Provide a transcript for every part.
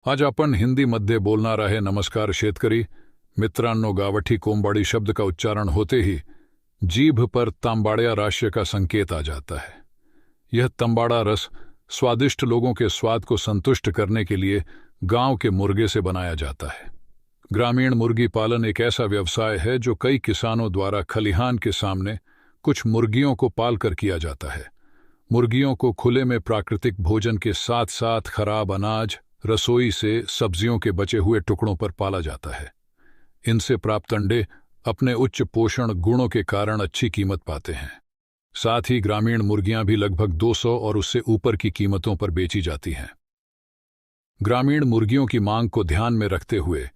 आज आपण हिंदीमध्ये बोलणार आहे. नमस्कार शेतकरी मित्रांनो. गावठी कोंबाड़ी शब्द का उच्चारण होते ही जीभ पर तांबाड़िया राशि का संकेत आ जाता है. यह तंबाड़ा रस स्वादिष्ट लोगों के स्वाद को संतुष्ट करने के लिए गांव के मुर्गे से बनाया जाता है. ग्रामीण मुर्गी पालन एक ऐसा व्यवसाय है जो कई किसानों द्वारा खलिहान के सामने कुछ मुर्गियों को पालकर किया जाता है. मुर्गियों को खुले में प्राकृतिक भोजन के साथ साथ खराब अनाज, रसोई से सब्जियों के बचे हुए टुकड़ों पर पाला जाता है. इनसे प्राप्त अंडे अपने उच्च पोषण गुणों के कारण अच्छी कीमत पाते हैं. साथ ही ग्रामीण मुर्गियां भी लगभग 200 और उससे ऊपर की कीमतों पर बेची जाती हैं. ग्रामीण मुर्गियों की मांग को ध्यान में रखते हुए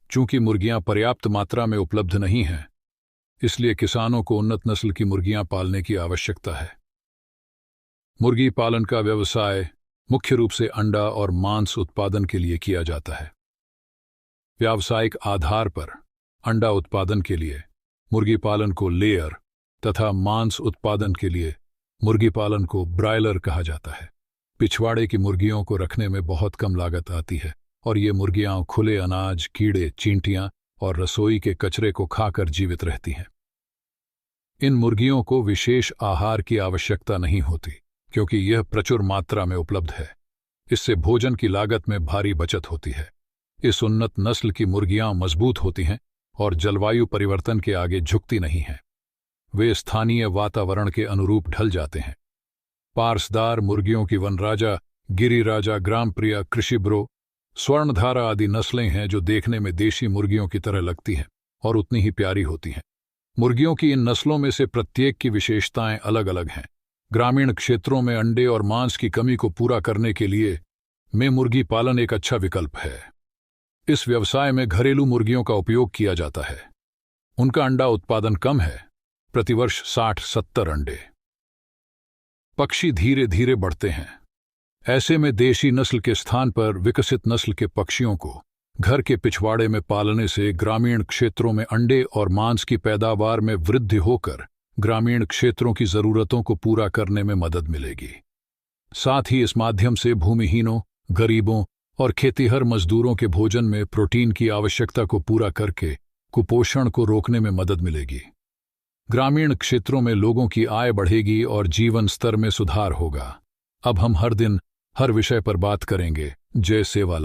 चूंकि मुर्गियां पर्याप्त मात्रा में उपलब्ध नहीं हैं, इसलिए किसानों को उन्नत नस्ल की मुर्गियां पालने की आवश्यकता है. मुर्गी पालन का व्यवसाय मुख्य रूप से अंडा और मांस उत्पादन के लिए किया जाता है. व्यावसायिक आधार पर अंडा उत्पादन के लिए मुर्गी पालन को लेयर तथा मांस उत्पादन के लिए मुर्गी पालन को ब्रायलर कहा जाता है. पिछवाड़े की मुर्गियों को रखने में बहुत कम लागत आती है और ये मुर्गियां खुले अनाज, कीड़े, चींटियां और रसोई के कचरे को खाकर जीवित रहती हैं. इन मुर्गियों को विशेष आहार की आवश्यकता नहीं होती क्योंकि यह प्रचुर मात्रा में उपलब्ध है. इससे भोजन की लागत में भारी बचत होती है. इस उन्नत नस्ल की मुर्गियां मजबूत होती हैं और जलवायु परिवर्तन के आगे झुकती नहीं हैं. वे स्थानीय वातावरण के अनुरूप ढल जाते हैं. पारसदार मुर्गियों की वनराजा, गिरिराजा, ग्रामप्रिया, कृषिब्रो, स्वर्णधारा आदि नस्लें हैं जो देखने में देशी मुर्गियों की तरह लगती हैं और उतनी ही प्यारी होती हैं. मुर्गियों की इन नस्लों में से प्रत्येक की विशेषताएं अलग अलग हैं. ग्रामीण क्षेत्रों में अंडे और मांस की कमी को पूरा करने के लिए मुर्गी पालन एक अच्छा विकल्प है. इस व्यवसाय में घरेलू मुर्गियों का उपयोग किया जाता है. उनका अंडा उत्पादन कम है, प्रतिवर्ष 60-70 अंडे. पक्षी धीरे धीरे बढ़ते हैं. ऐसे में देशी नस्ल के स्थान पर विकसित नस्ल के पक्षियों को घर के पिछवाड़े में पालने से ग्रामीण क्षेत्रों में अंडे और मांस की पैदावार में वृद्धि होकर ग्रामीण क्षेत्रों की जरूरतों को पूरा करने में मदद मिलेगी. साथ ही इस माध्यम से भूमिहीनों, गरीबों और खेतीहर मजदूरों के भोजन में प्रोटीन की आवश्यकता को पूरा करके कुपोषण को रोकने में मदद मिलेगी. ग्रामीण क्षेत्रों में लोगों की आय बढ़ेगी और जीवन स्तर में सुधार होगा. अब हम हर दिन हर विषय पर बात करेंगे. जय सेवालाल.